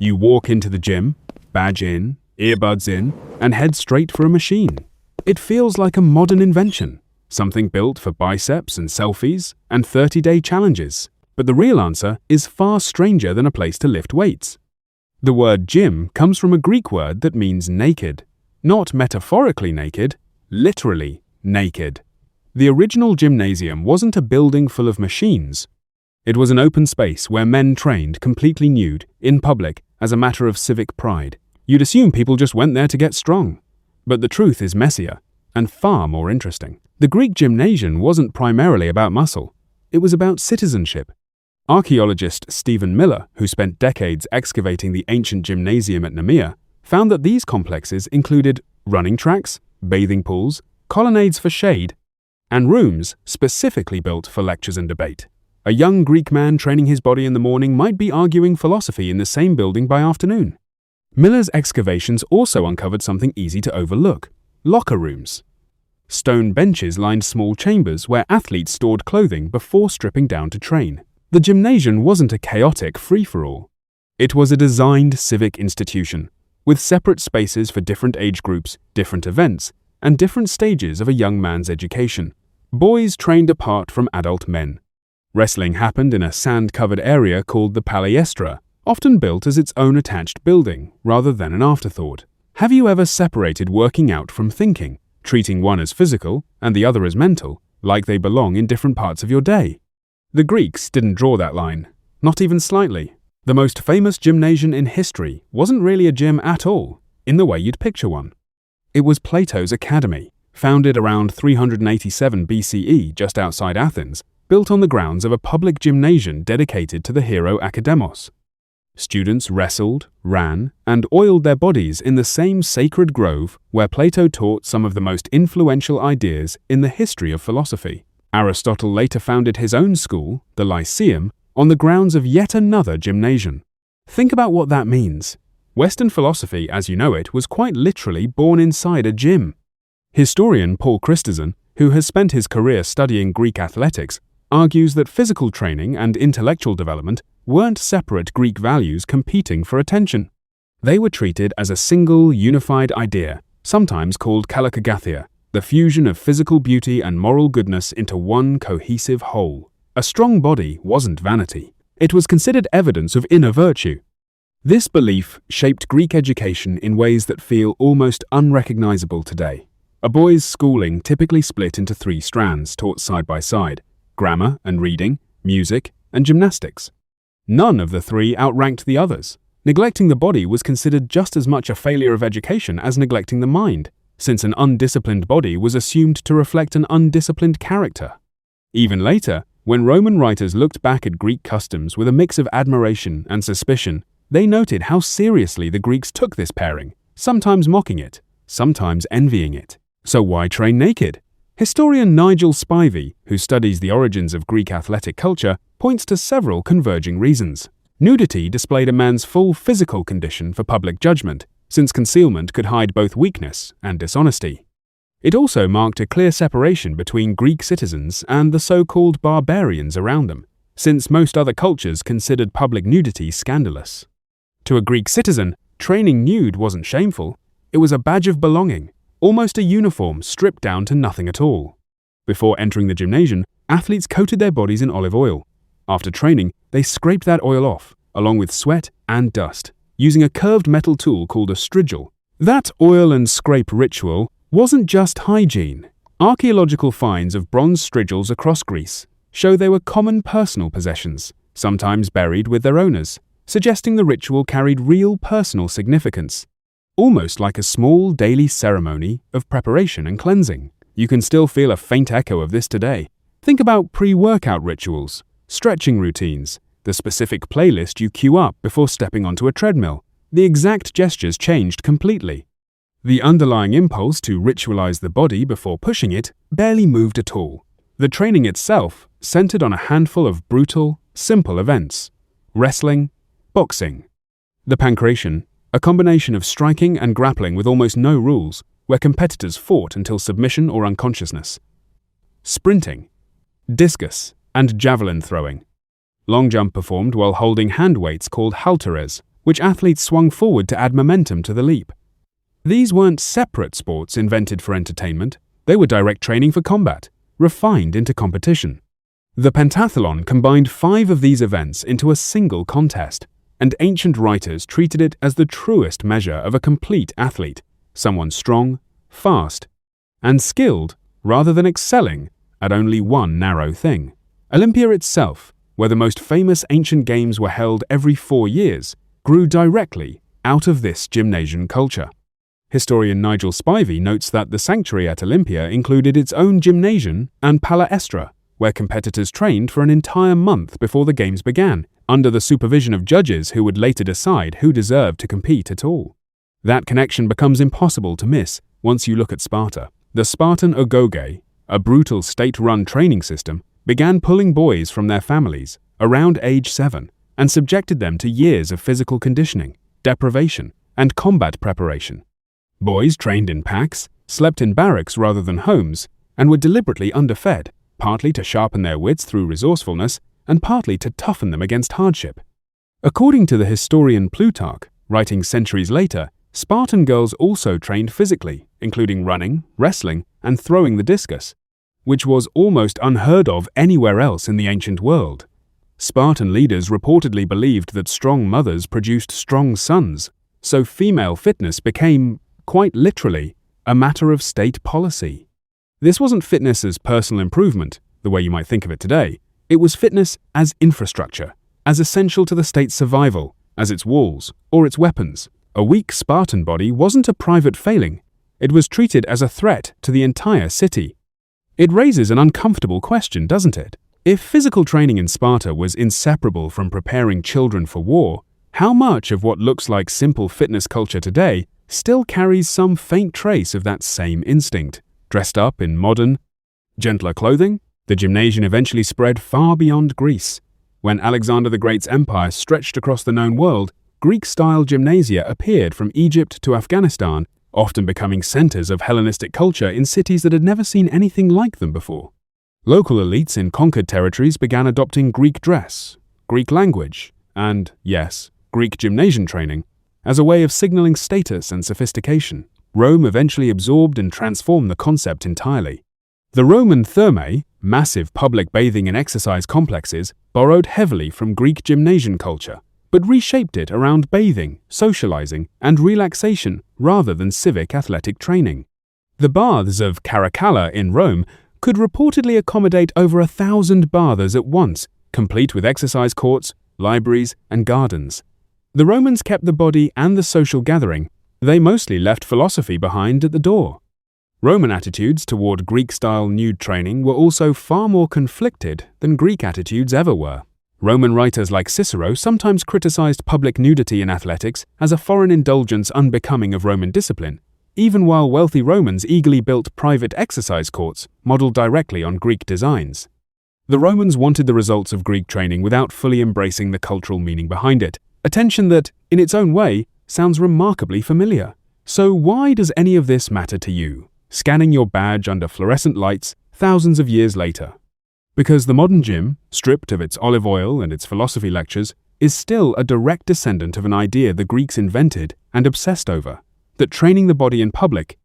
You walk into the gym, badge in, earbuds in, and head straight for a machine. It feels like a modern invention, something built for biceps and selfies and 30-day challenges. But the real answer is far stranger than a place to lift weights. The word gym comes from a Greek word that means naked. Not metaphorically naked, literally naked. The original gymnasium wasn't a building full of machines. It was an open space where men trained completely nude, in public, as a matter of civic pride. You'd assume people just went there to get strong. But the truth is messier, and far more interesting. The Greek gymnasium wasn't primarily about muscle. It was about citizenship. Archaeologist Stephen Miller, who spent decades excavating the ancient gymnasium at Nemea, found that these complexes included running tracks, bathing pools, colonnades for shade, and rooms specifically built for lectures and debate. A young Greek man training his body in the morning might be arguing philosophy in the same building by afternoon. Miller's excavations also uncovered something easy to overlook: locker rooms. Stone benches lined small chambers where athletes stored clothing before stripping down to train. The gymnasium wasn't a chaotic free-for-all. It was a designed civic institution, with separate spaces for different age groups, different events, and different stages of a young man's education. Boys trained apart from adult men. Wrestling happened in a sand-covered area called the Palaestra, often built as its own attached building, rather than an afterthought. Have you ever separated working out from thinking, treating one as physical and the other as mental, like they belong in different parts of your day? The Greeks didn't draw that line, not even slightly. The most famous gymnasium in history wasn't really a gym at all, in the way you'd picture one. It was Plato's academy, founded around 387 BCE just outside Athens, built on the grounds of a public gymnasium dedicated to the hero Academos. Students wrestled, ran, and oiled their bodies in the same sacred grove where Plato taught some of the most influential ideas in the history of philosophy. Aristotle later founded his own school, the Lyceum, on the grounds of yet another gymnasium. Think about what that means. Western philosophy, as you know it, was quite literally born inside a gym. Historian Paul Christensen, who has spent his career studying Greek athletics, argues that physical training and intellectual development weren't separate Greek values competing for attention. They were treated as a single, unified idea, sometimes called kalokagathia, the fusion of physical beauty and moral goodness into one cohesive whole. A strong body wasn't vanity. It was considered evidence of inner virtue. This belief shaped Greek education in ways that feel almost unrecognizable today. A boy's schooling typically split into 3 strands taught side by side: grammar and reading, music, and gymnastics. None of the 3 outranked the others. Neglecting the body was considered just as much a failure of education as neglecting the mind, since an undisciplined body was assumed to reflect an undisciplined character. Even later, when Roman writers looked back at Greek customs with a mix of admiration and suspicion, they noted how seriously the Greeks took this pairing, sometimes mocking it, sometimes envying it. So why train naked? Historian Nigel Spivey, who studies the origins of Greek athletic culture, points to several converging reasons. Nudity displayed a man's full physical condition for public judgment, since concealment could hide both weakness and dishonesty. It also marked a clear separation between Greek citizens and the so-called barbarians around them, since most other cultures considered public nudity scandalous. To a Greek citizen, training nude wasn't shameful. It was a badge of belonging, almost a uniform stripped down to nothing at all. Before entering the gymnasium, athletes coated their bodies in olive oil. After training, they scraped that oil off, along with sweat and dust, using a curved metal tool called a strigil. That oil and scrape ritual wasn't just hygiene. Archaeological finds of bronze strigils across Greece show they were common personal possessions, sometimes buried with their owners, suggesting the ritual carried real personal significance. Almost like a small daily ceremony of preparation and cleansing. You can still feel a faint echo of this today. Think about pre-workout rituals, stretching routines, the specific playlist you queue up before stepping onto a treadmill. The exact gestures changed completely. The underlying impulse to ritualize the body before pushing it barely moved at all. The training itself centered on a handful of brutal, simple events: wrestling, boxing. The pankration, a combination of striking and grappling with almost no rules, where competitors fought until submission or unconsciousness. Sprinting, discus, and javelin throwing. Long jump performed while holding hand weights called halteres, which athletes swung forward to add momentum to the leap. These weren't separate sports invented for entertainment, they were direct training for combat, refined into competition. The pentathlon combined 5 of these events into a single contest, and ancient writers treated it as the truest measure of a complete athlete, someone strong, fast, and skilled rather than excelling at only one narrow thing. Olympia itself, where the most famous ancient games were held every 4 years, grew directly out of this gymnasium culture. Historian Nigel Spivey notes that the sanctuary at Olympia included its own gymnasium and palestra, where competitors trained for an entire month before the games began, under the supervision of judges who would later decide who deserved to compete at all. That connection becomes impossible to miss once you look at Sparta. The Spartan ogoge, a brutal state-run training system, began pulling boys from their families around age 7 and subjected them to years of physical conditioning, deprivation, and combat preparation. Boys trained in packs, slept in barracks rather than homes, and were deliberately underfed, partly to sharpen their wits through resourcefulness and partly to toughen them against hardship. According to the historian Plutarch, writing centuries later, Spartan girls also trained physically, including running, wrestling, and throwing the discus, which was almost unheard of anywhere else in the ancient world. Spartan leaders reportedly believed that strong mothers produced strong sons, so female fitness became, quite literally, a matter of state policy. This wasn't fitness as personal improvement, the way you might think of it today. It was fitness as infrastructure, as essential to the state's survival, as its walls or its weapons. A weak Spartan body wasn't a private failing. It was treated as a threat to the entire city. It raises an uncomfortable question, doesn't it? If physical training in Sparta was inseparable from preparing children for war, how much of what looks like simple fitness culture today still carries some faint trace of that same instinct, dressed up in modern, gentler clothing? The gymnasium eventually spread far beyond Greece. When Alexander the Great's empire stretched across the known world, Greek-style gymnasia appeared from Egypt to Afghanistan, often becoming centers of Hellenistic culture in cities that had never seen anything like them before. Local elites in conquered territories began adopting Greek dress, Greek language, and, yes, Greek gymnasium training as a way of signaling status and sophistication. Rome eventually absorbed and transformed the concept entirely. The Roman thermae, massive public bathing and exercise complexes, borrowed heavily from Greek gymnasium culture, but reshaped it around bathing, socializing, and relaxation rather than civic athletic training. The baths of Caracalla in Rome could reportedly accommodate over 1,000 bathers at once, complete with exercise courts, libraries, and gardens. The Romans kept the body and the social gathering. They mostly left philosophy behind at the door. Roman attitudes toward Greek-style nude training were also far more conflicted than Greek attitudes ever were. Roman writers like Cicero sometimes criticized public nudity in athletics as a foreign indulgence unbecoming of Roman discipline, even while wealthy Romans eagerly built private exercise courts modeled directly on Greek designs. The Romans wanted the results of Greek training without fully embracing the cultural meaning behind it, a tension that, in its own way, sounds remarkably familiar. So why does any of this matter to you, scanning your badge under fluorescent lights thousands of years later? Because the modern gym, stripped of its olive oil and its philosophy lectures, is still a direct descendant of an idea the Greeks invented and obsessed over, that training the body in public,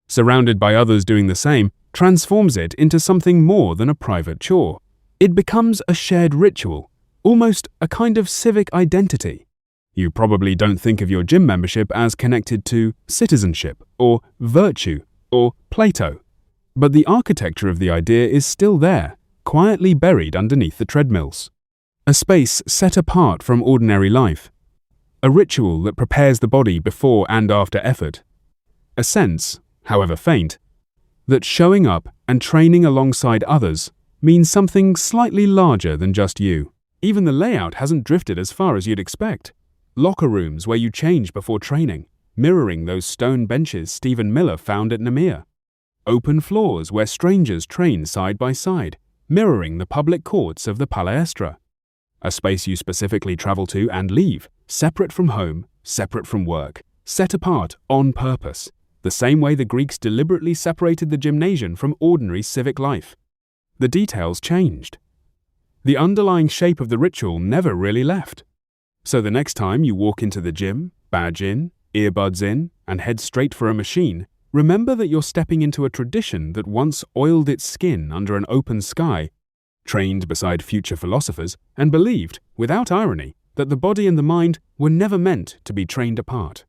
surrounded by others doing the same, transforms it into something more than a private chore. It becomes a shared ritual, almost a kind of civic identity. You probably don't think of your gym membership as connected to citizenship or virtue or Plato, but the architecture of the idea is still there, quietly buried underneath the treadmills. A space set apart from ordinary life. A ritual that prepares the body before and after effort. A sense, however faint, that showing up and training alongside others means something slightly larger than just you. Even the layout hasn't drifted as far as you'd expect. Locker rooms where you change before training, mirroring those stone benches Stephen Miller found at Nemea. Open floors where strangers train side by side, mirroring the public courts of the palestra. A space you specifically travel to and leave, separate from home, separate from work, set apart on purpose, the same way the Greeks deliberately separated the gymnasium from ordinary civic life. The details changed. The underlying shape of the ritual never really left. So the next time you walk into the gym, badge in, earbuds in, and head straight for a machine, remember that you're stepping into a tradition that once oiled its skin under an open sky, trained beside future philosophers, and believed, without irony, that the body and the mind were never meant to be trained apart.